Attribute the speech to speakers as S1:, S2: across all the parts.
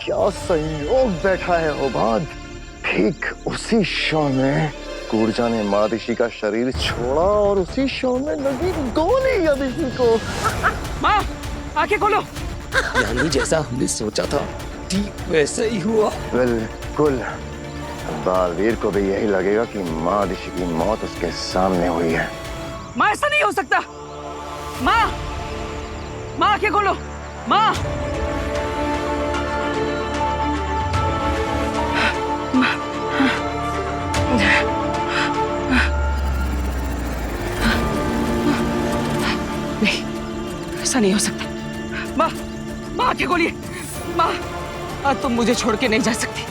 S1: क्या संयोग बैठा है होबाद। ठीक उसी क्षण में कूर्जा ने मादिशी का शरीर छोड़ा और उसी क्षण में लगी गोली अदिति को।
S2: माँ, आंखें खोलो।
S3: यानी जैसा हमने सोचा था ठीक वैसा ही हुआ।
S1: बिल्कुल। बालवीर को भी यही लगेगा कि मादिशी की मौत उसके सामने हुई है।
S2: माँ, ऐसा नहीं हो सकता। माँ, माँ आंखें खोलो। माँ, नहीं, ऐसा नहीं हो सकता। माँ, माँ आंखें खोलिए। माँ, आज तुम मुझे छोड़ के नहीं जा सकती।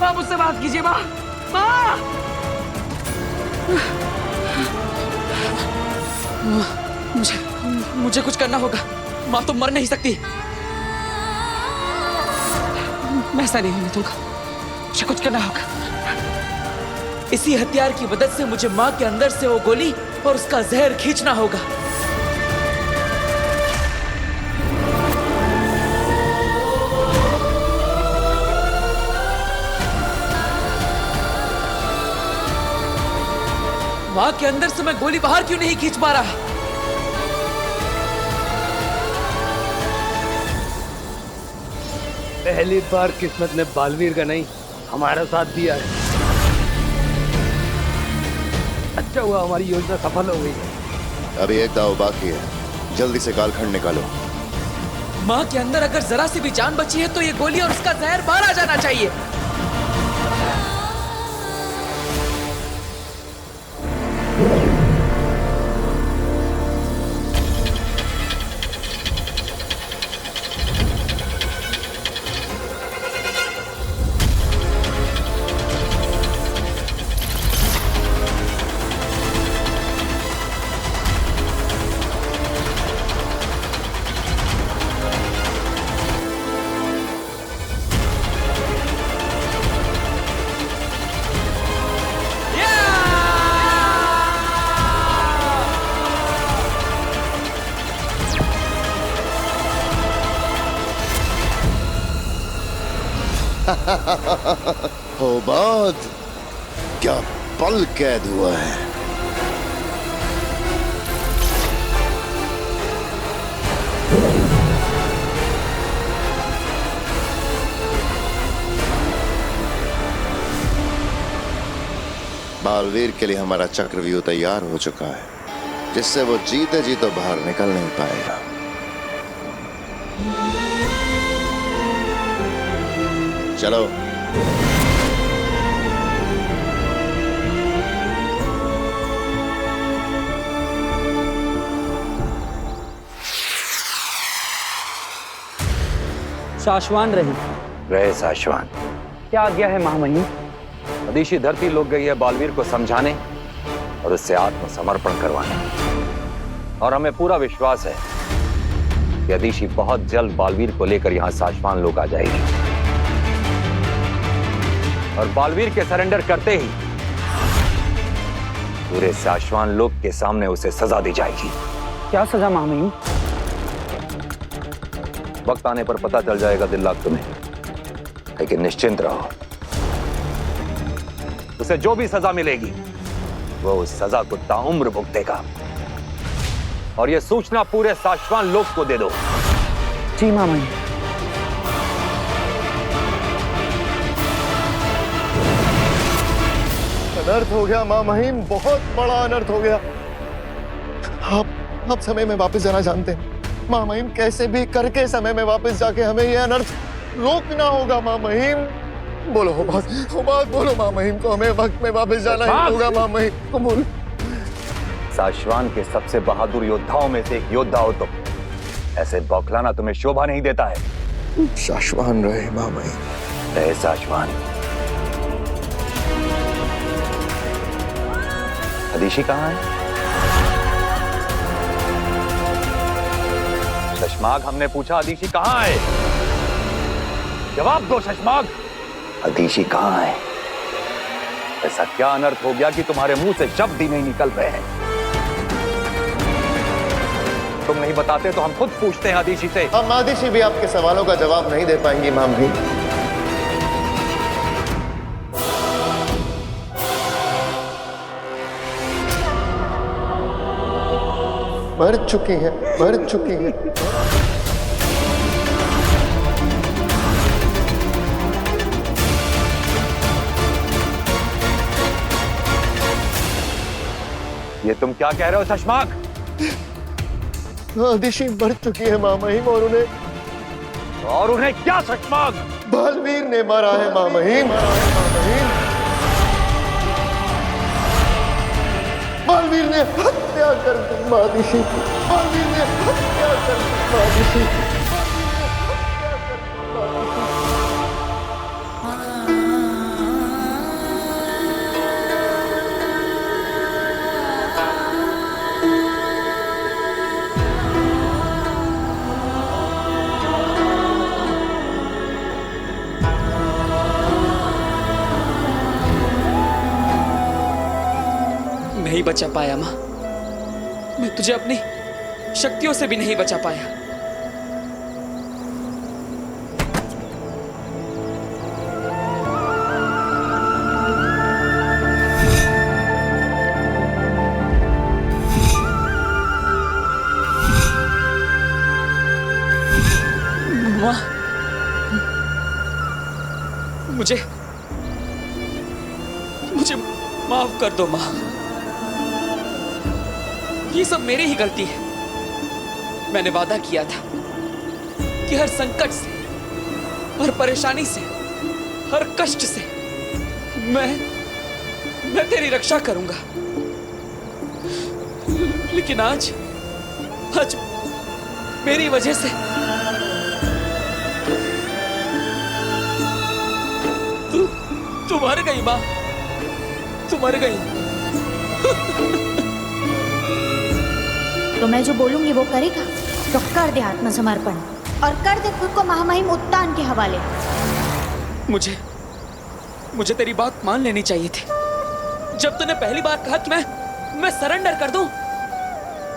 S2: माँ, मुझसे बात कीजिए। माँ, माँ।
S3: मुझे कुछ करना होगा। माँ तो मर नहीं सकती।
S2: मैं ऐसा नहीं होने दूंगा। मुझे कुछ करना होगा।
S3: इसी हथियार की मदद से मुझे माँ के अंदर से वो गोली और उसका जहर खींचना होगा। माँ के अंदर से मैं गोली बाहर क्यों नहीं खींच पा रहा?
S4: पहली बार किस्मत ने बालवीर का नहीं हमारा साथ दिया है। अच्छा हुआ हमारी योजना सफल हो गई है।
S1: अभी एक दाव बाकी है, जल्दी से कालखंड निकालो।
S3: माँ के अंदर अगर जरा सी भी जान बची है तो ये गोली और उसका जहर बाहर आ जाना चाहिए।
S1: होबाद, क्या पल कैद हुआ है। बालवीर के लिए हमारा चक्रव्यूह तैयार हो चुका है, जिससे वो जीते जी तो बाहर निकल नहीं पाएगा। चलो।
S5: साशवान
S6: रहे साशवान।
S5: क्या आज्ञा है महामहिम?
S6: अदिशी धरती लोग गई है बालवीर को समझाने और उससे आत्मसमर्पण करवाने, और हमें पूरा विश्वास है कि अदिशी बहुत जल्द बालवीर को लेकर यहां साशवान लोग आ जाएगी और बालवीर के सरेंडर करते ही पूरे साशवान लोग के सामने उसे सजा दी जाएगी।
S5: क्या सजा महामहिम?
S6: वक्त आने पर पता चल जाएगा दिल्लाक तुम्हें, लेकिन निश्चिंत रहो, उसे जो भी सजा मिलेगी वो उस सजा को ताउम्र भुगतेगा। और यह सूचना पूरे साशवान लोक को दे दो।
S5: जी महामहिम।
S1: अनर्थ हो गया मां महिम, बहुत बड़ा अनर्थ हो गया। आप समय में वापस जाना जानते हैं मां महिम, कैसे भी करके समय में वापस जाके हमें यह अनर्थ रोकना होगा मां महिम। बोलो होबाद बोलो मां महिम को, हमें वक्त में वापस जाना ही होगा मां महिम को। बोलो।
S6: साशवान के सबसे बहादुर योद्धाओं में से एक योद्धा हो तुम, ऐसे बौखलाना तुम्हें शोभा नहीं देता है।
S1: साशवान रहे मां महिम।
S6: रहे साशवान। अदिशी कहाँ है? शशमाग, हमने पूछा अदिशी कहाँ है? जवाब दो शशमाग, अदिशी कहाँ है? ऐसा क्या अनर्थ हो गया कि तुम्हारे मुंह से शब्द ही नहीं निकल रहे हैं? तुम नहीं बताते तो हम खुद पूछते हैं आदिशी से।
S1: अब आदिशी भी आपके सवालों का जवाब नहीं दे पाएंगी माँ महिम। मर चुकी है, मर चुकी है।
S6: ये तुम क्या कह रहे हो शशमाक?
S1: आदिशी मर चुकी है माँ महिम, और उन्हें
S6: क्या शशमाक?
S1: बालवीर ने मारा है माँ महिम। बालवीर ने हत्या कर दी आदिशी की। बालवीर ने हत्या कर दी आदिशी की।
S3: नहीं बचा पाया माँ, मैं तुझे अपनी शक्तियों से भी नहीं बचा पाया। माँ, मुझे माफ कर दो माँ। ये सब मेरी ही गलती है। मैंने वादा किया था कि हर संकट से, हर परेशानी से, हर कष्ट से मैं तेरी रक्षा करूंगा। लेकिन आज मेरी वजह से तू मर गई माँ, तू मर गई।
S7: तो मैं जो बोलूंगी वो करेगा, तो कर दे आत्मसमर्पण और कर दे खुद को महामहिम उत्तान के हवाले।
S3: मुझे तेरी बात मान लेनी चाहिए थी। जब तूने पहली बार कहा कि मैं सरेंडर कर दूं,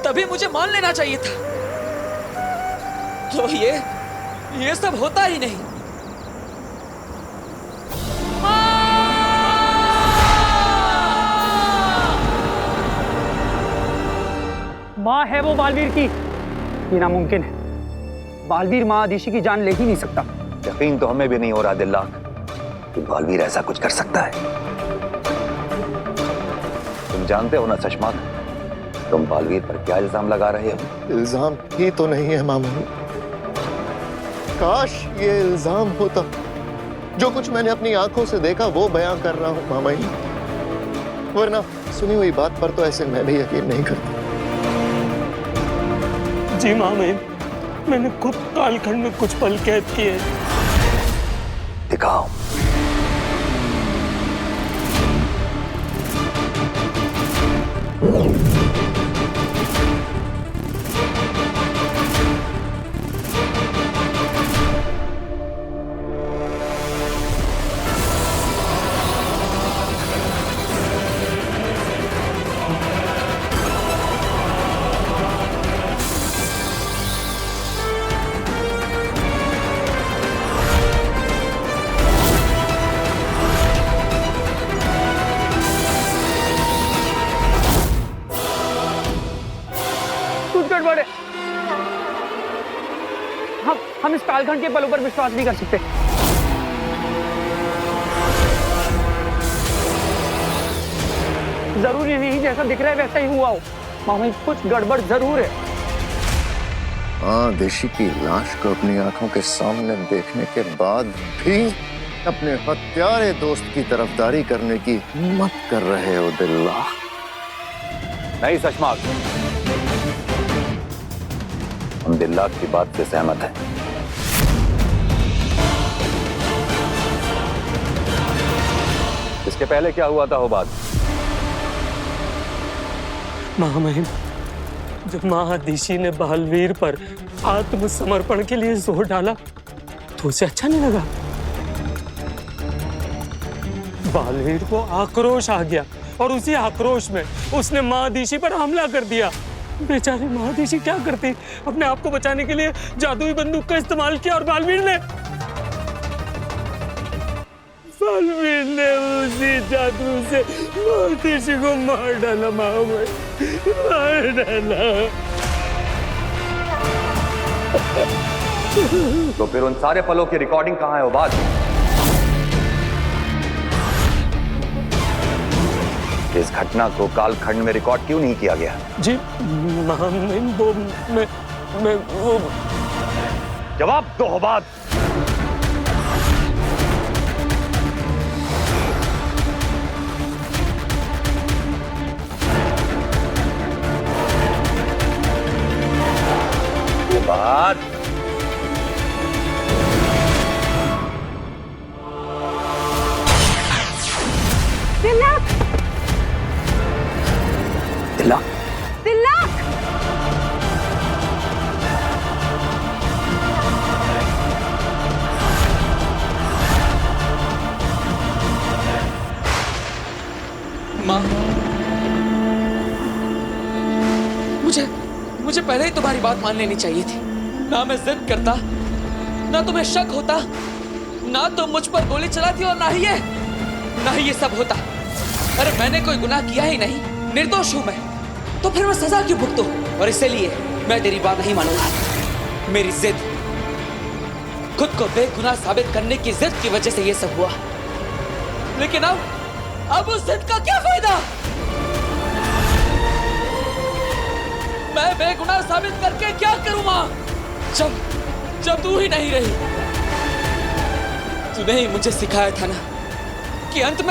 S3: तभी मुझे मान लेना चाहिए था। तो ये सब होता ही नहीं।
S5: माँ है वो बालवीर की, ये नामुमकिन है। बालवीर माँ आदिशी की जान ले ही नहीं सकता।
S6: यकीन तो हमें भी नहीं हो रहा दिल्ला कि बालवीर ऐसा कुछ कर सकता है। तुम जानते हो ना शशमाक, तुम बालवीर पर क्या इल्जाम लगा रहे हो?
S1: इल्जाम ही तो नहीं है माँ महिम। काश ये इल्जाम होता। जो कुछ मैंने अपनी आंखों से देखा वो बयां कर रहा हूं माँ महिम, वरना सुनी हुई बात पर तो ऐसे मैं भी यकीन नहीं करता।
S8: जी माँ महिम, मैंने खुद कालखंड में कुछ पल कैद किए।
S6: दिखाओ।
S5: गड़बड़ है। हम इस कालखंड के पलों पर विश्वास नहीं कर सकते। जरूरी नहीं जैसा दिख रहा है वैसा ही हुआ हो। मामा कुछ गड़बड़ जरूर है।
S1: आदिशी की लाश को अपनी आंखों के सामने देखने के बाद भी अपने हत्यारे दोस्त की तरफदारी करने की हिम्मत कर रहे हो दिल्ला?
S6: नहीं शशमाक, हम दिल्ला की बात से सहमत हैं। इसके पहले क्या हुआ था हो बात?
S8: महामहिम, जब महादिशी ने बालवीर पर आत्मसमर्पण के लिए जोर डाला तो उसे अच्छा नहीं लगा। बालवीर को आक्रोश आ गया और उसी आक्रोश में उसने महादिशी पर हमला कर दिया। बेचारी महादेशी क्या करती, अपने आप को बचाने के लिए जादुई बंदूक का इस्तेमाल किया और बालवीर ने उसी जादू से महादेशी को मार डाला। मार डाला।
S6: तो फिर उन सारे पलों की रिकॉर्डिंग कहाँ है उबाद? इस घटना को कालखंड में रिकॉर्ड क्यों नहीं किया गया?
S8: जी महामहिम, वो
S6: जवाब दो उबाद। उबाद,
S2: तिलक,
S6: तिलक,
S2: तिलक।
S3: माँ, मुझे पहले ही तुम्हारी बात मान लेनी चाहिए थी। ना मैं जिद करता, ना तुम्हें शक होता, ना तुम मुझ पर गोली चलाती और ना ही ये सब होता। अरे मैंने कोई गुनाह किया ही नहीं, निर्दोष हूं मैं, तो फिर मैं सजा क्यों भुगतूं? और इसलिए मैं तेरी बात नहीं मानूंगा। मेरी जिद, खुद को बेगुनाह साबित करने की जिद की वजह से ये सब हुआ। लेकिन अब उस जिद का क्या फायदा? मैं बेगुनाह साबित करके क्या करूं मां? जब तू ही नहीं रही। तूने ही मुझे सिखाया था ना कि अंत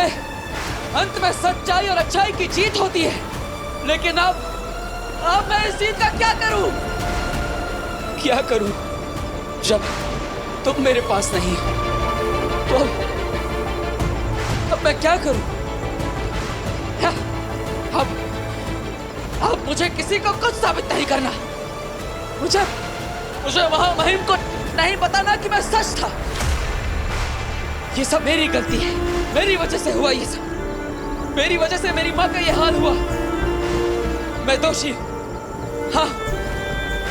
S3: में सच्चाई और अच्छाई की जीत होती है। लेकिन अब मैं इस जीत का क्या करूं? जब तुम मेरे पास नहीं हो, तो अब मैं क्या करूं? अब मुझे किसी को कुछ साबित नहीं करना। मुझे महामहिम को नहीं बताना कि मैं सच था। ये सब मेरी गलती है, मेरी वजह से हुआ ये सब। मेरी वजह से मेरी माँ का ये हाल हुआ। मैं दोषी, हाँ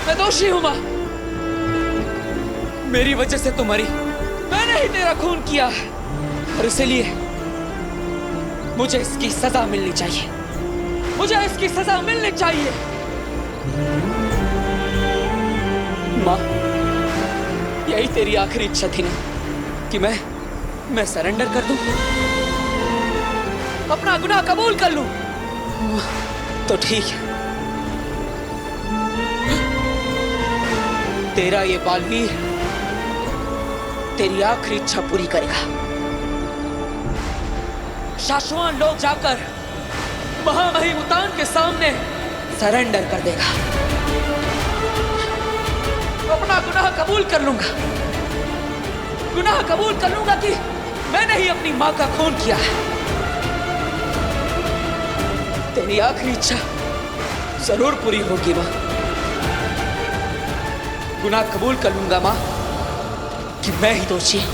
S3: मैं दोषी हूँ माँ। मेरी वजह से तुम मरी, मैंने ही तेरा खून किया है, और इसलिए मुझे इसकी सजा मिलनी चाहिए। मुझे इसकी सजा मिलनी चाहिए। माँ, यही तेरी आखिरी इच्छा थी ना कि मैं सरेंडर कर दूं, अपना गुनाह कबूल कर लूं? तो ठीक है, तेरा ये बालवीर तेरी आखिरी इच्छा पूरी करेगा। शाश्वान लोग जाकर महामहिम उतान के सामने सरेंडर कर देगा। अपना गुनाह कबूल कर लूंगा, गुनाह कबूल कर लूंगा कि मैंने ही अपनी मां का खून किया है। तेरी आखिरी इच्छा जरूर पूरी होगी मां। गुनाह कबूल कर लूंगा मां कि मैं ही दोषी हूं।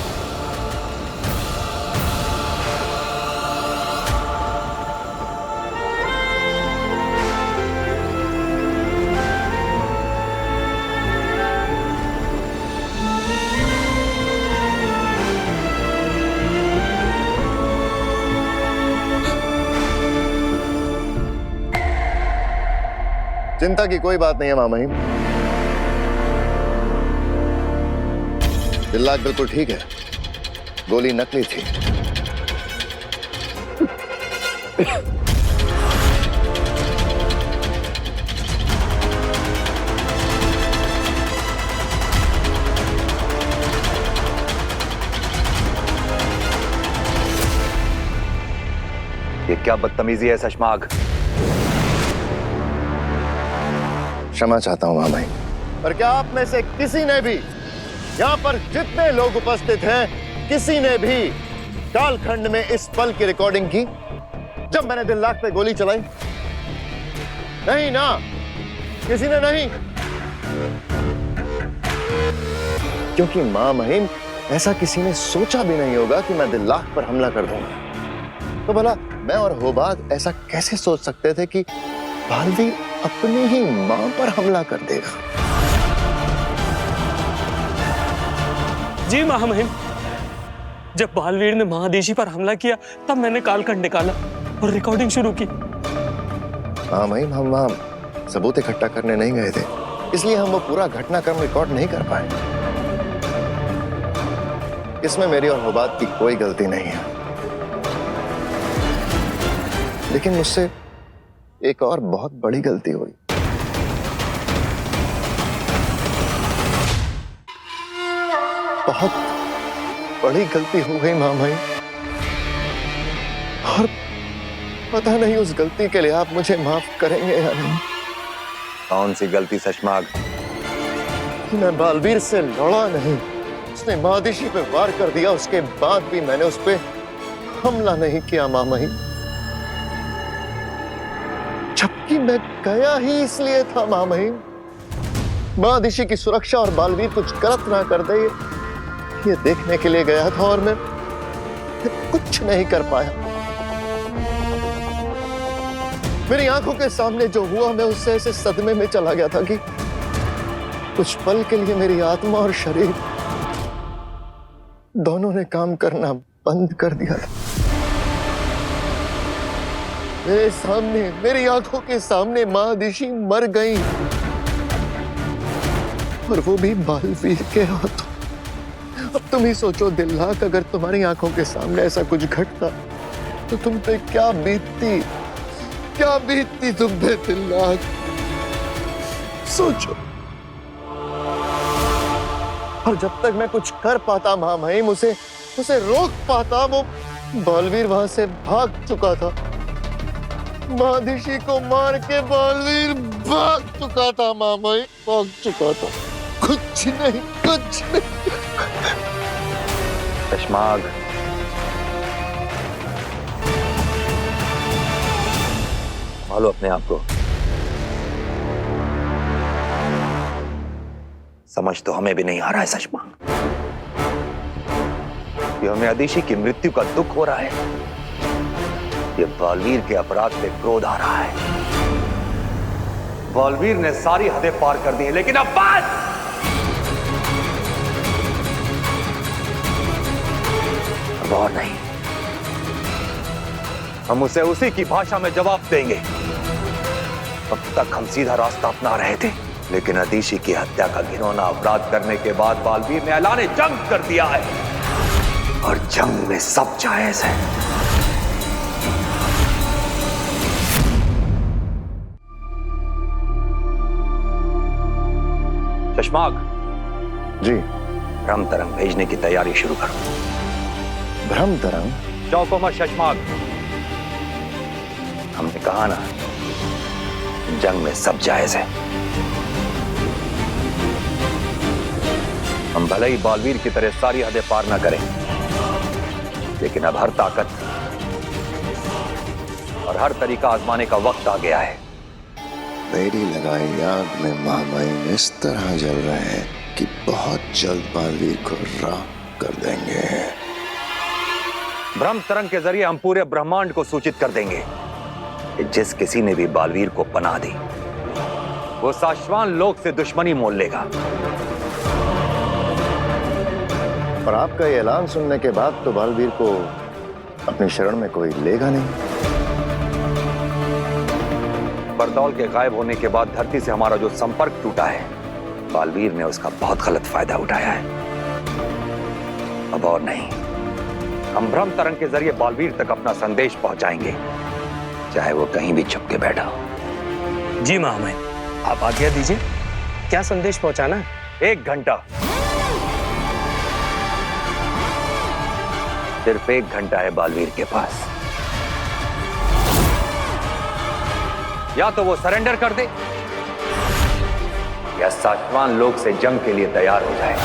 S1: चिंता की कोई बात नहीं है महामहिम। तिलक बिल्कुल ठीक है, गोली नकली थी।
S6: ये क्या बदतमीजी है शशमाग?
S1: क्षमा चाहता हूं महामहिम, पर क्या आप में से किसी ने भी, यहाँ पर जितने लोग उपस्थित हैं, किसी ने भी कालखंड में इस पल की रिकॉर्डिंग की जब मैंने दिल्लाक पे गोली चलाई? नहीं ना, किसी ने नहीं। क्योंकि महामहिम, ऐसा किसी ने सोचा भी नहीं होगा कि मैं दिल्लाक पर हमला कर दूंगा। तो भला मैं और होबाद ऐसा कैसे सोच सकते थे कि बालवीर अपनी ही मां पर हमला कर देगा।
S8: जी महामहिम, जब बालवीर ने महादेशी पर हमला किया तब मैंने कालखंड निकाला और रिकॉर्डिंग शुरू की।
S1: महामहिम, हम वहां सबूत इकट्ठा करने नहीं गए थे, इसलिए हम वो पूरा घटनाक्रम रिकॉर्ड नहीं कर पाए। इसमें मेरी और हुबात की कोई गलती नहीं है, लेकिन मुझसे एक और बहुत बड़ी गलती हुई। बहुत बड़ी गलती हो गई महामहिम, और पता नहीं उस गलती के लिए आप मुझे माफ करेंगे या नहीं।
S6: कौन सी गलती शशमाग?
S1: मैं बालवीर से लड़ा नहीं, उसने महादिशी पे वार कर दिया, उसके बाद भी मैंने उस पे हमला नहीं किया महामहिम, जबकि मैं गया ही इसलिए था महामहिम, महादिशी की सुरक्षा और बालवीर कुछ गलत ना कर दे ये देखने के लिए गया था, और मैं कुछ नहीं कर पाया। मेरी आंखों के सामने जो हुआ, मैं उससे ऐसे सदमे में चला गया था कि कुछ पल के लिए मेरी आत्मा और शरीर दोनों ने काम करना बंद कर दिया था। मेरे सामने, मेरी आंखों के सामने महादिशी मर गई, और वो भी बालवीर के हाथों। अब तुम ही सोचो दिलनाक, अगर तुम्हारी आंखों के सामने ऐसा कुछ घटता तो तुम पे क्या बीतती, क्या बीतती तुम पे दिलनाक। सोचो। और जब तक मैं कुछ कर पाता महामहिम, उसे रोक पाता, वो बालवीर वहां से भाग चुका था। महादिशी को मार के बालवीर भाग चुका था महामहिम, भाग चुका था। कुछ नहीं, कुछ नहीं।
S6: शशमाग, संभालो अपने आप को। समझ तो हमें भी नहीं आ रहा है शशमाग, ये हमें अदिशी की मृत्यु का दुख हो रहा है, ये बालवीर के अपराध पे क्रोध आ रहा है। बालवीर ने सारी हदें पार कर दी है, लेकिन अब बात अब और नहीं। हम उसे उसी की भाषा में जवाब देंगे। अब तक हम सीधा रास्ता अपना रहे थे, लेकिन अदिशी की हत्या का घिनौना अपराध करने के बाद बालवीर ने ऐलान जंग कर दिया है, और जंग में सब जायज है। शशमाग
S1: जी।
S6: भ्रम तरंग भेजने की तैयारी शुरू करो।
S1: भ्रम तरंग?
S6: चौको मत शशमाग, हमने कहा ना, जंग में सब जायज है। हम भले ही बालवीर की तरह सारी हदें पार ना करें, लेकिन अब हर ताकत और हर तरीका आजमाने का वक्त आ गया है।
S9: मेरी लगाई आग में महामहिम इस तरह जल रहे हैं कि बहुत जल्द बालवीर को राख कर देंगे।
S6: भ्रम तरंग के जरिए हम पूरे ब्रह्मांड को सूचित कर देंगे कि जिस किसी ने भी बालवीर को पनाह दी, वो साश्वान लोक से दुश्मनी मोल लेगा।
S1: और आपका ये ऐलान सुनने के बाद तो बालवीर को अपनी शरण में कोई लेगा नहीं।
S6: बरदौल के गायब होने के बाद धरती से हमारा जो संपर्क टूटा है, बालवीर ने उसका बहुत गलत फायदा उठाया है। अब और नहीं, हम भ्रम तरंग के जरिए बालवीर तक अपना संदेश पहुंचाएंगे, चाहे वो कहीं भी छुप के बैठा हो।
S8: जी महामहिम, आप आज्ञा दीजिए, क्या संदेश पहुंचाना है?
S6: 1 घंटा, सिर्फ 1 घंटा है बालवीर के पास। या तो वो सरेंडर कर दे, या सातवां लोक से जंग के लिए तैयार हो जाए।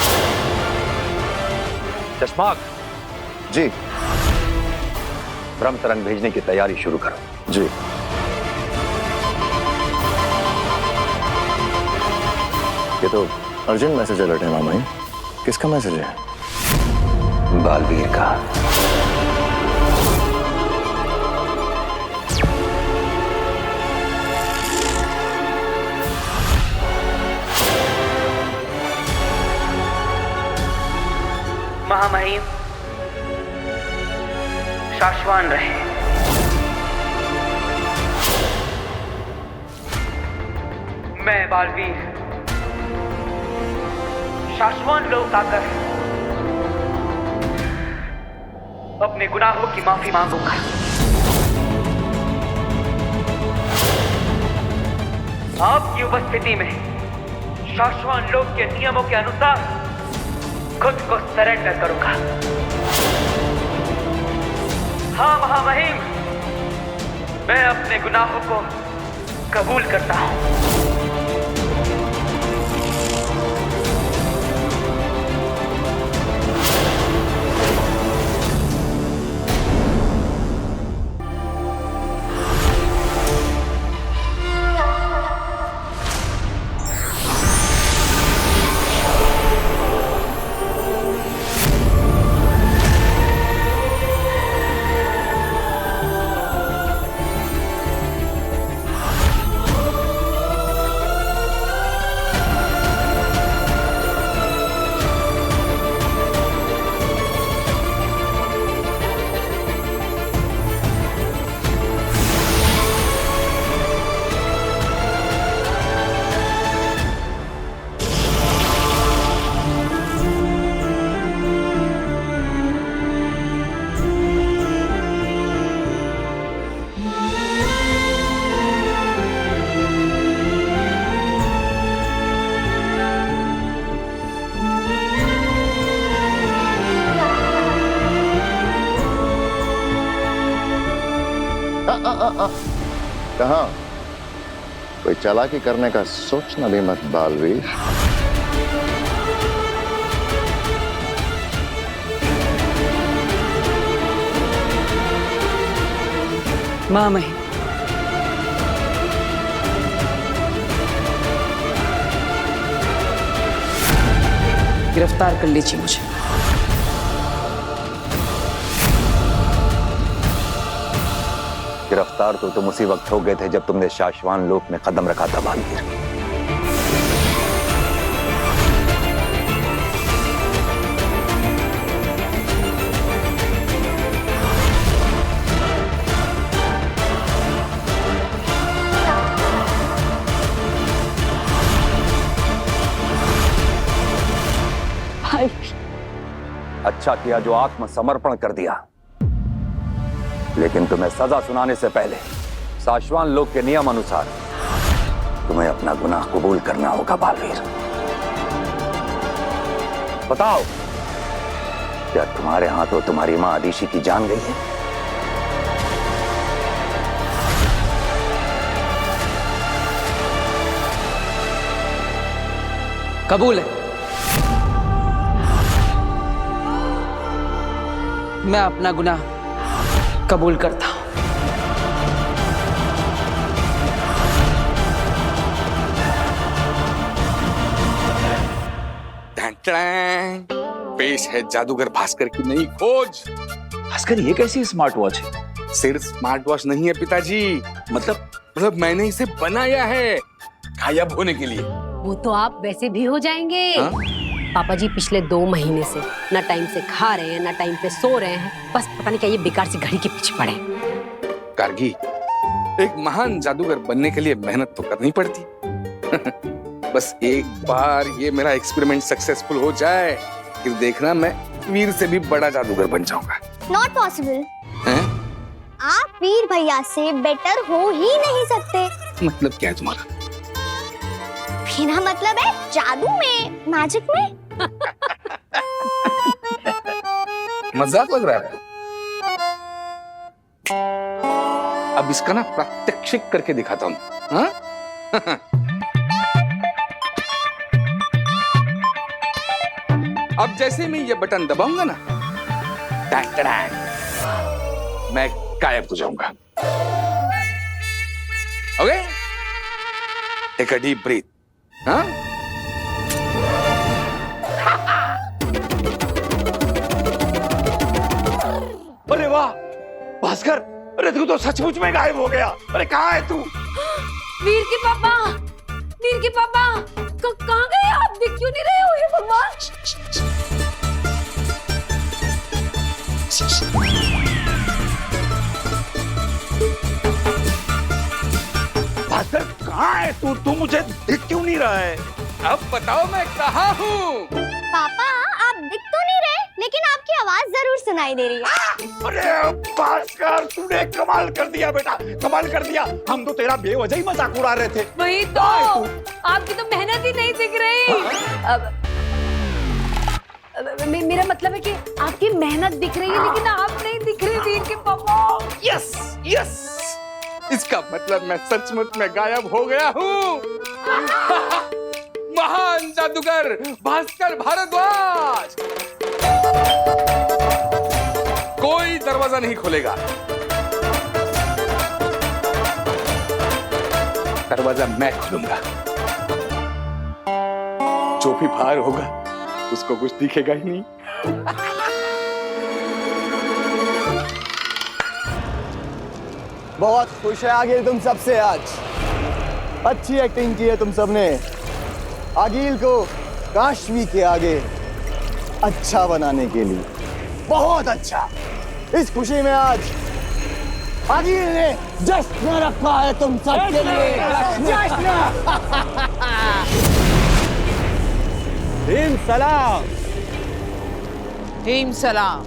S6: चश्माक
S1: जी।
S6: भ्रम तरंग भेजने की तैयारी शुरू करो।
S1: जी। ये तो अर्जेंट मैसेज अलर्ट है मामा। किसका मैसेज है?
S6: बालवीर का।
S2: महामहिम शाश्वान रहे। मैं बालवीर शाश्वान लोक आकर अपने गुनाहों की माफी मांगूंगा। आपकी उपस्थिति में शाश्वान लोक के नियमों के अनुसार खुद को सरेंडर करूंगा। हाँ महामहिम, मैं अपने गुनाहों को कबूल करता हूं।
S9: कहाँ? कोई चालाकी करने का सोचना भी मत बालवीर।
S2: महामहिम, गिरफ्तार कर लीजिए मुझे।
S6: गिरफ्तार तो तुम उसी वक्त हो गए थे जब तुमने शाश्वान लोक में कदम रखा था बालवीर।
S2: भाई,
S6: अच्छा किया जो आत्मसमर्पण कर दिया, लेकिन तुम्हें सजा सुनाने से पहले शाश्वान लोक के नियम अनुसार तुम्हें अपना गुनाह कबूल करना होगा बालवीर। बताओ, क्या तुम्हारे हाथों तुम्हारी मां अदिशि की जान गई है?
S2: कबूल है। मैं अपना गुनाह कबूल करता हूं।
S10: पेश है जादूगर भास्कर की नई खोज।
S11: भास्कर, ये कैसी स्मार्ट वॉच है?
S10: सिर्फ स्मार्ट वॉच नहीं है पिताजी, मतलब मैंने इसे बनाया है गायब होने के लिए।
S12: वो तो आप वैसे भी हो जाएंगे।
S10: हा?
S12: पापा जी पिछले 2 महीने से ना टाइम से खा रहे हैं, ना टाइम पे सो रहे हैं। बस पता नहीं क्या ये बेकार सी घड़ी के पीछे पड़े।
S10: गार्गी, एक महान जादूगर बनने के लिए मेहनत तो करनी पड़ती। बस एक बार ये मेरा एक्सपेरिमेंट सक्सेसफुल हो जाए, फिर देखना मैं वीर से भी बड़ा जादूगर बन जाऊंगा।
S13: Not possible. आप वीर भैया से बेटर हो ही नहीं सकते।
S10: मतलब क्या है तुम्हारा?
S13: बिना मतलब है जादू में, मैजिक में।
S10: मजाक लग रहा है? अब इसका ना प्रात्यक्षिक करके दिखाता हूं। हाँ? अब जैसे मैं ये बटन दबाऊंगा ना, मैं गायब हो जाऊंगा। Okay? Take a deep breath. हाँ?
S11: अरे वाह भास्कर, अरे तू तो सचमुच में गायब हो गया। अरे कहाँ है तू?
S12: वीर के पापा, कहाँ गए आप? दिख क्यों नहीं रहे हो? हे भगवान!
S11: है तू मुझे दिख क्यों नहीं रहा है?
S10: अब बताओ मैं कहाँ हूँ?
S13: पापा आप दिख तो नहीं रहे, लेकिन आपकी आवाज जरूर सुनाई दे रही है।
S11: अरे भास्कर, तूने कमाल कर दिया बेटा, कमाल कर दिया। हम तो तेरा बेवजह ही मजाक उड़ा रहे थे।
S12: वही तो, आपकी तो मेहनत ही नहीं दिख रही। अब मेरा मतलब है कि आपकी मेहनत दिख रही है, लेकिन आप नहीं दिख रहे वीर के पापा।
S10: यस यस, इसका मतलब मैं सचमुच में गायब हो गया हूँ। महान जादूगर भास्कर भारद्वाज, कोई दरवाजा नहीं खोलेगा। दरवाजा मैं खोलूंगा। जो भी बाहर होगा उसको कुछ दिखेगा ही नहीं।
S1: बहुत खुश है आगिल तुम सबसे आज। अच्छी एक्टिंग की है तुम सबने। आगिल को काशवी के आगे अच्छा बनाने के लिए बहुत अच्छा। इस खुशी में आज आगिल ने जश्न रखा है तुम सबके लिए। जश्न।
S5: सलाम।
S2: हिम सलाम।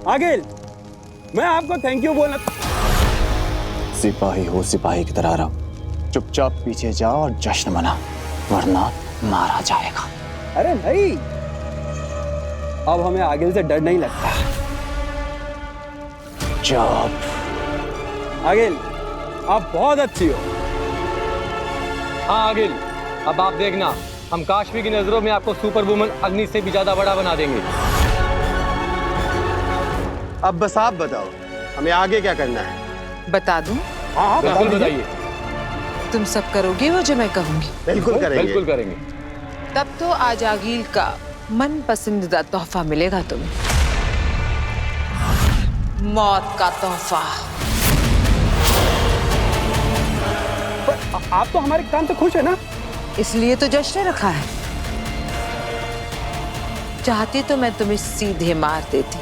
S5: आगिल, मैं आपको थैंक यू बोलना।
S1: सिपाही हो सिपाही की तरह रहो, चुपचाप पीछे जाओ और जश्न मना, वरना मारा जाएगा।
S5: अरे नहीं, अब हमें आगिल से डर नहीं लगता।
S1: चुप।
S5: आगिल, आप बहुत अच्छी हो।
S8: हाँ आगिल, अब आप देखना, हम काशवी की नजरों में आपको सुपर वुमन अग्नि से भी ज्यादा बड़ा बना देंगे।
S1: अब बस आप बताओ, हमें आगे क्या करना है?
S2: बता दूं?
S8: हाँ बिल्कुल बताइए।
S2: तुम सब करोगे वो जो मैं कहूंगी?
S1: बिल्कुल करेंगे।
S8: बिल्कुल करेंगे।
S2: तब तो आज आगिल का मन पसंदीदा तोहफा मिलेगा तुम्हें। मौत का तोहफा।
S5: आप तो हमारे काम से खुश है ना?
S2: इसलिए तो जश्न रखा है। चाहती तो मैं तुम्हें सीधे मार देती,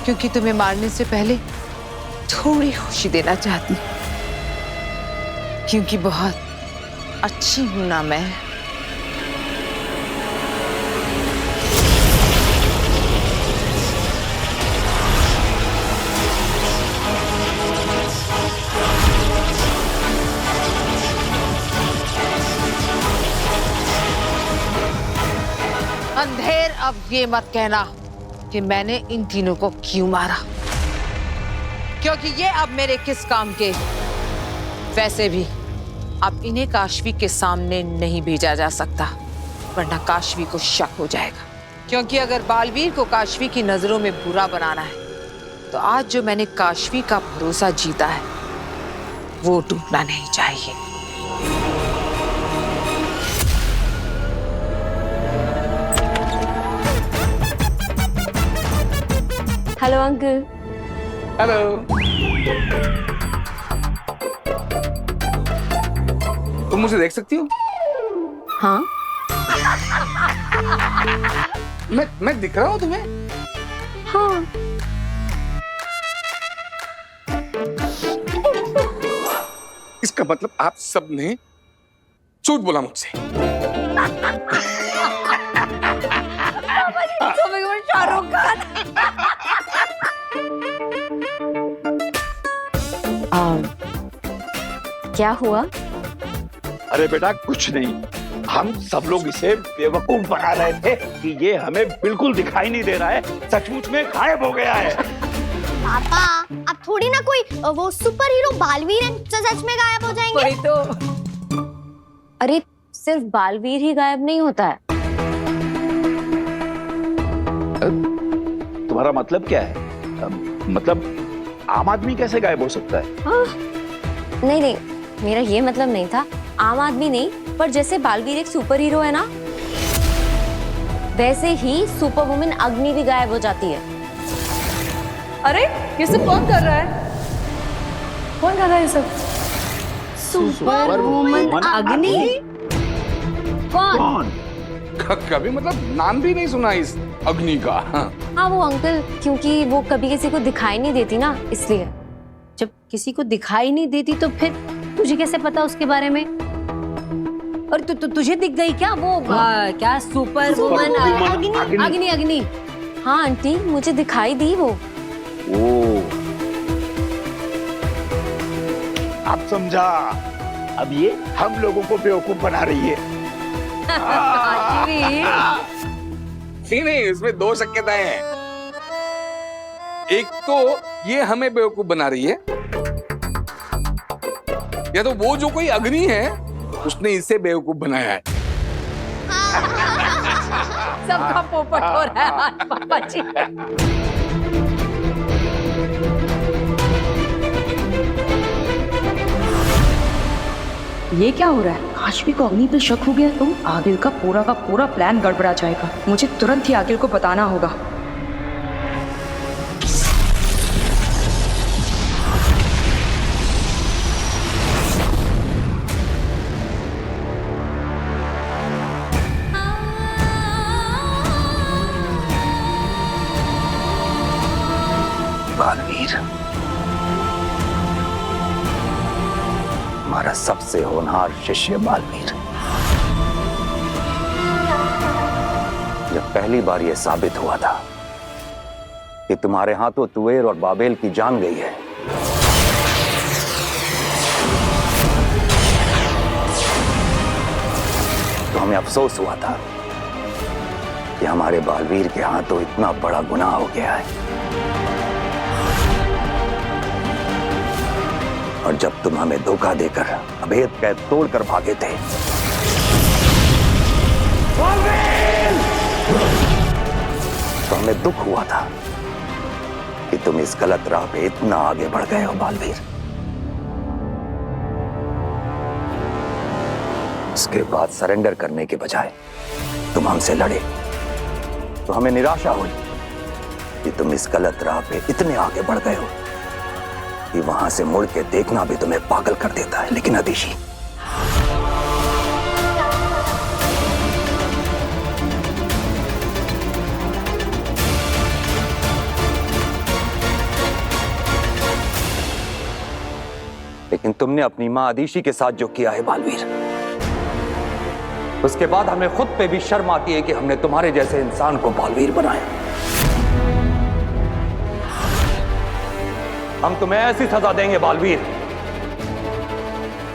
S2: क्योंकि तुम्हें मारने से पहले थोड़ी खुशी देना चाहती, क्योंकि बहुत अच्छी हूं ना मैं। अंधेर, अब ये मत कहना कि मैंने इन तीनों को क्यों मारा, क्योंकि ये अब मेरे किस काम के। वैसे भी अब इन्हें काशवी के सामने नहीं भेजा जा सकता, वरना काशवी को शक हो जाएगा। क्योंकि अगर बालवीर को काशवी की नजरों में बुरा बनाना है, तो आज जो मैंने काशवी का भरोसा जीता है वो टूटना नहीं चाहिए।
S13: Hello uncle.
S10: हेलो। तुम मुझे देख सकती हो?
S13: हाँ।
S10: मैं दिख रहा हूँ तुम्हें?
S13: हाँ।
S10: इसका मतलब आप सबने झूठ बोला मुझसे।
S12: शाहरुख खान।
S13: क्या हुआ?
S11: अरे बेटा कुछ नहीं, हम सब लोग इसे बेवकूफ बना रहे थे कि ये हमें बिल्कुल दिखाई नहीं दे रहा है, सचमुच में गायब हो गया है।
S13: पापा अब थोड़ी ना कोई वो सुपर हीरो बालवीर है जो सच में गायब हो जाएंगे।
S12: वही तो।
S13: अरे सिर्फ बालवीर ही गायब नहीं होता है।
S11: तुम्हारा मतलब क्या है? मतलब आम आदमी कैसे गायब हो सकता है?
S13: नहीं नहीं, मेरा ये मतलब नहीं था। आम आदमी नहीं, पर जैसे बालवीर एक सुपर हीरो है ना, वैसे ही सुपर वुमन अग्नि भी गायब हो जाती है।
S12: अरे ये सब कौन कर रहा है? कौन कर रहा है ये सब?
S13: सुपर वुमन अग्नि? कौन?
S10: कभी मतलब नाम भी नहीं सुना इस अग्नि का।
S13: हाँ वो अंकल, क्योंकि वो कभी किसी को दिखाई नहीं देती ना, इसलिए।
S12: जब किसी को दिखाई नहीं देती तो फिर तुझे कैसे पता उसके बारे में? और तुझे दिख गई क्या वो क्या सुपर वुमन अग्नि? अग्नि हाँ आंटी, मुझे दिखाई दी वो।
S11: अब समझा, अब ये हम लोगों को बेवकूफ बना रही है।
S10: नहीं, इसमें दो शक्यताएं हैं। एक तो ये हमें बेवकूफ बना रही है, या तो वो जो कोई अग्नि है उसने इसे बेवकूफ बनाया है।
S12: सबका पोपट हो रहा है आज पापा जी।
S14: ये क्या हो रहा है? काशवी को अग्नि पे शक हो गया तो आगिल का पूरा प्लान गड़बड़ा जाएगा। मुझे तुरंत ही आगिल को बताना होगा।
S6: बालवीर, हमारा सबसे होनहार शिष्य बालवीर, जब पहली बार यह साबित हुआ था कि तुम्हारे हाथों तुवेर और बाबेल की जान गई है, तो हमें अफसोस हुआ था कि हमारे बालवीर के हाथों इतना बड़ा गुनाह हो गया है। और जब तुम हमें धोखा देकर अभेद कैद तोड़कर भागे थे, तो हमें दुख हुआ था कि तुम इस गलत राह पे इतना आगे बढ़ गए हो बालवीर। उसके बाद सरेंडर करने के बजाय तुम हमसे लड़े, तो हमें निराशा हुई कि तुम इस गलत राह पे इतने आगे बढ़ गए हो कि वहां से मुड़ के देखना भी तुम्हें पागल कर देता है। लेकिन अदिशी, लेकिन तुमने अपनी मां अदिशी के साथ जो किया है बालवीर, उसके बाद हमें खुद पे भी शर्म आती है कि हमने तुम्हारे जैसे इंसान को बालवीर बनाया। हम तुम्हें ऐसी सजा देंगे बालवीर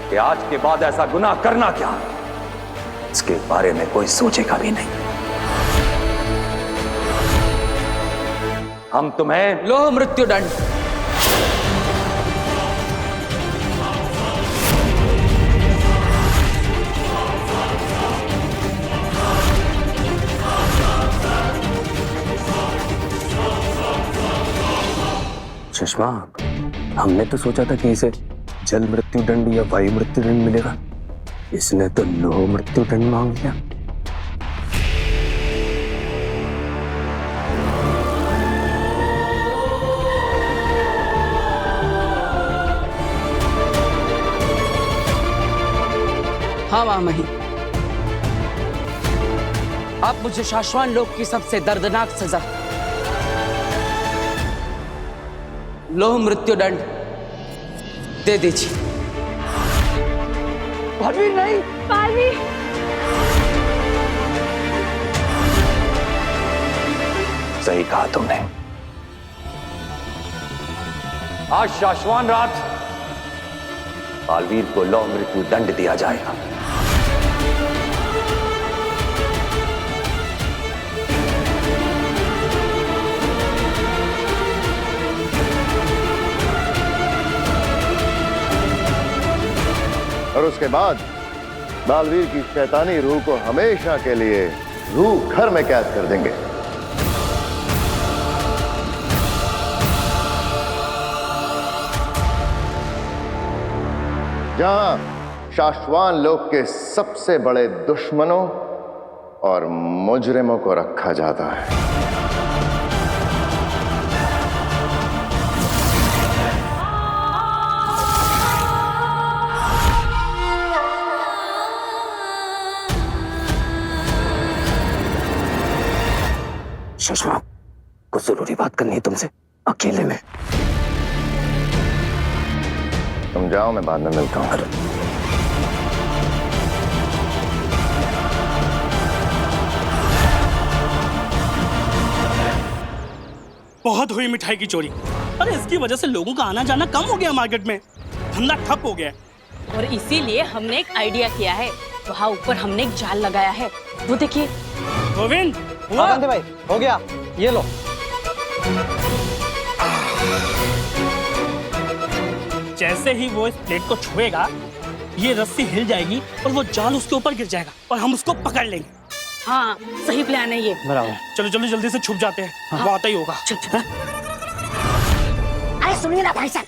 S6: कि आज के बाद ऐसा गुनाह करना क्या, इसके बारे में कोई सोचेगा भी नहीं। हम तुम्हें
S3: लो मृत्युदंड।
S8: सुषमा, हमने तो सोचा था कि इसे जल मृत्यु दंड या वायु मृत्यु दंड मिलेगा, इसने तो लोह मृत्यु दंड मांग लिया।
S3: हाँ महामहिम, आप मुझे शाश्वान लोक की सबसे दर्दनाक सजा लोह मृत्यु दंड दे दीजिए।
S11: बालवीर नहीं,
S12: बालवीर
S6: सही कहा तुमने। आज शाश्वान रात बालवीर को लौह मृत्यु दंड दिया जाएगा।
S1: और उसके बाद बालवीर की शैतानी रूह को हमेशा के लिए रूह घर में कैद कर देंगे। जहां शाश्वान लोक के सबसे बड़े दुश्मनों और मुजरिमों को रखा जाता है।
S8: सुषमा, कुछ जरूरी बात करनी है तुमसे अकेले में।
S1: तुम जाओ, मैं बाद में मिलता हूं।
S15: बहुत हुई मिठाई की चोरी। अरे इसकी वजह से लोगों का आना जाना कम हो गया मार्केट में, धंधा ठप हो गया।
S16: और इसीलिए हमने एक आइडिया किया है, वहाँ ऊपर हमने एक जाल लगाया है, वो देखिए।
S15: गोविंद
S5: भाई हो गया, ये लो।
S15: जैसे ही वो इस प्लेट को छुएगा, ये रस्सी हिल जाएगी और वो जाल उसके ऊपर गिर जाएगा और हम उसको पकड़ लेंगे।
S16: हाँ सही प्लान है ये।
S5: बराबर।
S15: चलो जल्दी जल्दी से छुप जाते हैं।
S16: हाँ।
S15: वो आता ही होगा।
S17: अरे सुनिए ना भाई साहब,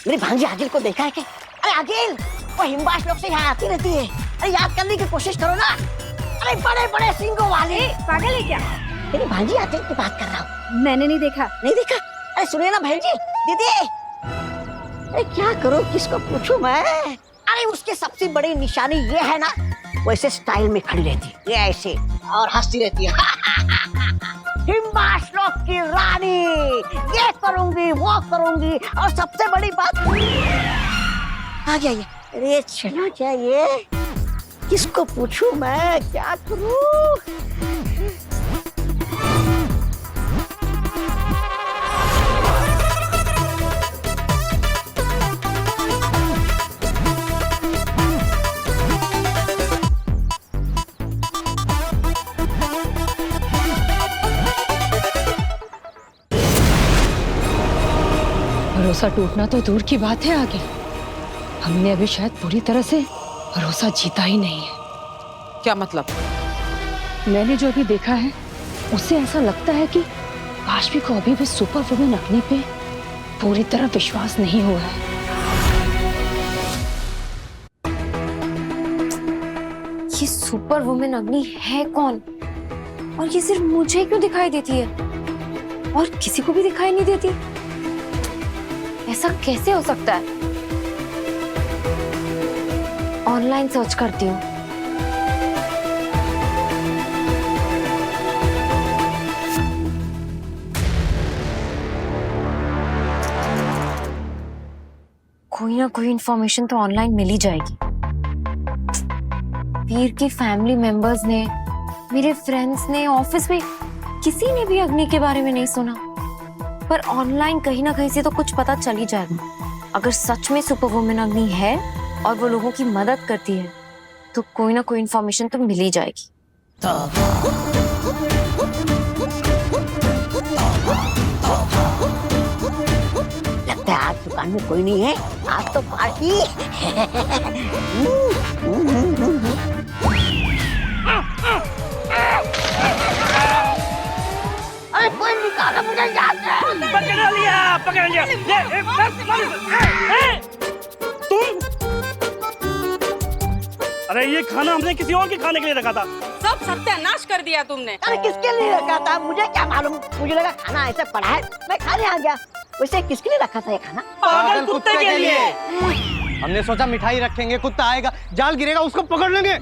S17: मेरी भांजी आगिल को देखा है क्या? अरे आगिल, वो हिमबाश लोग से यहाँ आती रहती है। अरे याद करने की कोशिश करो ना। अरे बड़े बड़े सिंगों वाले।
S7: पागल है क्या?
S17: मेरी भांजी आगिल की बात कर रहा हूँ।
S7: मैंने नहीं देखा।
S17: नहीं देखा? अरे सुनिए ना बहन जी, दीदी। अरे क्या करूँ, किसको पूछूं मैं? अरे उसकी सबसे बड़ी निशानी ये है ना, वो ऐसे स्टाइल में खड़ी रहती है, ये ऐसे और हंसती रहती है। हिमबाश लोग की रानी, ये करूंगी वो करूंगी, और सबसे बड़ी बात आ गया ये। अरे चला क्या ये, किसको पूछूं मैं, क्या करूं?
S12: भरोसा टूटना तो दूर की बात है आगे, हमने अभी शायद पूरी तरह से भरोसा जीता ही नहीं है।
S2: क्या मतलब?
S12: मैंने जो अभी देखा है उससे ऐसा लगता है कि काशवी को अभी भी सुपर वुमन अग्नि पे पूरी तरह विश्वास नहीं हुआ है। ये सुपर वुमन अग्नि है कौन, और ये सिर्फ मुझे क्यों दिखाई देती है और किसी को भी दिखाई नहीं देती? ऐसा कैसे हो सकता है? ऑनलाइन सर्च करती हूँ। कोई ना कोई इंफॉर्मेशन तो ऑनलाइन मिल ही जाएगी। वीर के फैमिली मेंबर्स ने, मेरे फ्रेंड्स ने, ऑफिस में किसी ने भी अग्नि के बारे में नहीं सुना, पर ऑनलाइन कहीं ना कहीं से तो कुछ पता चल ही जाएगा। अगर सच में सुपर वुमन अग्नि है और वो लोगों की मदद करती है तो कोई ना कोई इंफॉर्मेशन तो मिल ही जाएगी।
S17: लगता है आज दुकान में कोई नहीं है, आज तो पार्टी। अरे कोई निकाला मुझे याद है।
S15: पकड़ लिया, पकड़ लिया। तुम? अरे ये खाना हमने किसी और के खाने के लिए रखा था।
S16: सब सत्यानाश कर दिया तुमने।
S17: अरे किसके लिए रखा था मुझे क्या मालूम, मुझे लगा खाना ऐसे पड़ा है, मैं खाने आ गया। वैसे किसके लिए रखा था ये खाना?
S15: पागल कुत्ते के लिए।
S5: हमने सोचा मिठाई रखेंगे, कुत्ता आएगा, जाल गिरेगा, उसको पकड़ लेंगे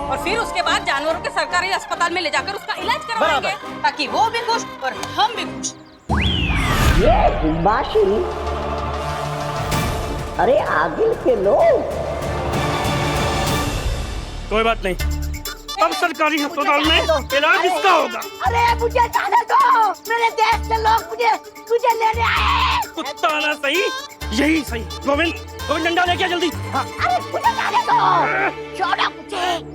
S16: और फिर उसके बाद जानवरों के सरकारी अस्पताल में ले जाकर उसका इलाज करवाएंगे, ताकि वो भी खुश और हम भी खुश।
S17: ये हिमबाशी, अरे आगिल के लोग।
S15: कोई बात नहीं, अब सरकारी अस्पताल में इलाज इसका होगा।
S17: अरे मुझे जाने दो, मेरे देश के लोग मुझे लेने आए।
S15: कुत्ता आना सही, यही सही। गोविंद, गोविंद डंडा लेके आ जल्दी।
S17: हाँ। अरे मुझे जाने दो, छोड़ो मुझे।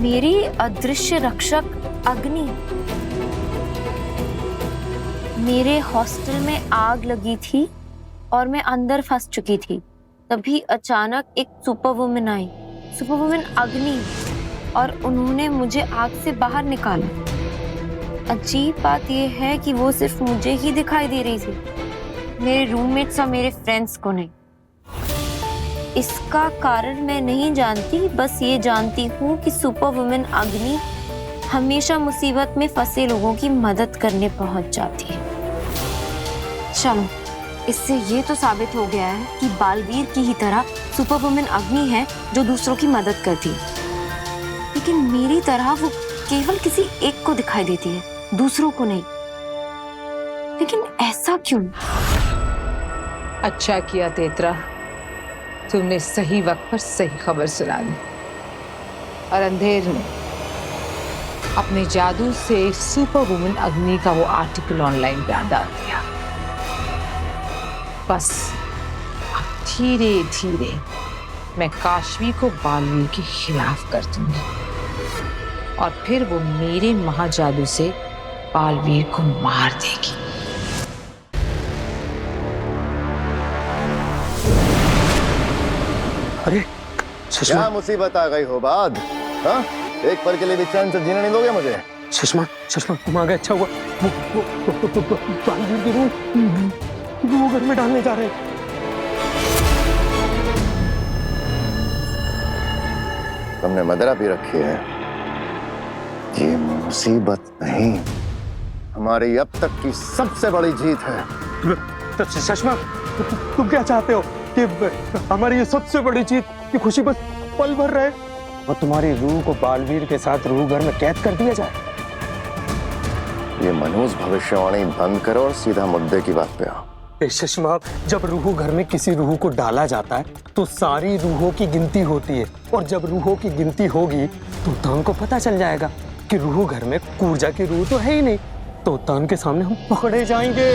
S12: मेरी अदृश्य रक्षक अग्नि। मेरे हॉस्टल में आग लगी थी और मैं अंदर फंस चुकी थी। तभी अचानक एक super woman I, super woman अग्नि, और उन्होंने मुझे आग से बाहर निकाला। अजीब बात यह है कि वो सिर्फ मुझे ही दिखाई दे रही थी, मेरे रूममेट्स और मेरे फ्रेंड्स को नहीं। इसका कारण मैं नहीं जानती, बस ये जानती हूँ कि सुपर वुमन अग्नि हमेशा मुसीबत में फंसे लोगों की मदद करने पहुंच जाती है। चलो, इससे ये तो साबित हो गया है कि बालवीर की ही तरह सुपर वुमन अग्नि है जो दूसरों की मदद करती है, लेकिन मेरी तरह वो केवल किसी एक को दिखाई देती है, दूसरों को नहीं। लेकिन ऐसा क्यों?
S2: अच्छा किया तेतरा, तुमने सही वक्त पर सही खबर सुना दी और अंधेर ने अपने जादू से सुपर वुमन अग्नि का वो आर्टिकल ऑनलाइन पे डाल दिया। बस अब धीरे धीरे मैं काशवी को बालवीर के खिलाफ कर दूंगी और फिर वो मेरे महाजादू से बालवीर को मार देगी।
S1: अरे क्या मुसीबत आ गई हो बाद? हाँ? एक पल के लिए भी चैन से जीने नहीं दोगे मुझे?
S8: सुषमा, सुषमा तुम आ गए, अच्छा हुआ। वो बालवीर की रूह वो घर में डालने जा रहे हैं।
S1: तुमने मदरा भी रखी है। ये मुसीबत नहीं, हमारी अब तक की सबसे बड़ी जीत है।
S8: सुषमा, तुम क्या चाहते हो कि हमारी ये सबसे बड़ी जीत की खुशी बस पल भर रहे और तुम्हारी रूह को बालवीर के साथ रूह घर में कैद कर दिया जाए?
S1: ये मनहूस भविष्यवाणी बंद करो और सीधा मुद्दे की बात पे आओ।
S8: सुषमा, जब रूह घर में किसी रूह को डाला जाता है तो सारी रूहों की गिनती होती है और जब रूहों की गिनती होगी तो तान को पता चल जाएगा कि रूह घर में कूर्जा की रूह तो है ही नहीं, तो तान के सामने हम पकड़े जाएंगे।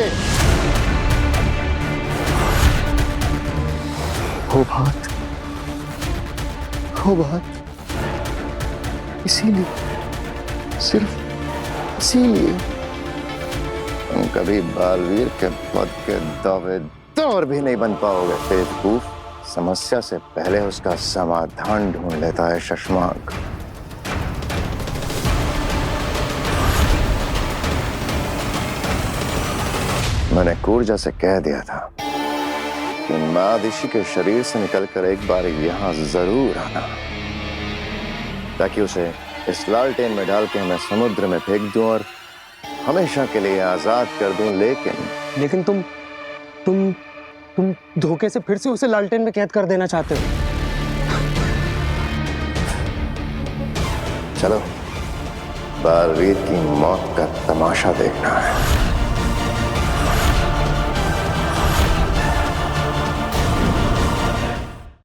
S1: हो बात, हो बात। इसीलिए, सिर्फ इसीलिए तुम कभी बालवीर के पद के दावेदार भी नहीं बन पाओगे। बेवकूफ समस्या से पहले उसका समाधान ढूंढ लेता है शशमांक। मैंने कूर्जा से कह दिया था कि महादिशी के शरीर से निकलकर एक बार यहां जरूर आना, ताकि उसे इस लालटेन में डाल के मैं समुद्र में फेंक दूं और हमेशा के लिए आजाद कर दूं। लेकिन
S8: तुम धोखे से फिर से उसे लालटेन में कैद कर देना चाहते हो?
S1: चलो, बालवीर की मौत का तमाशा देखना है।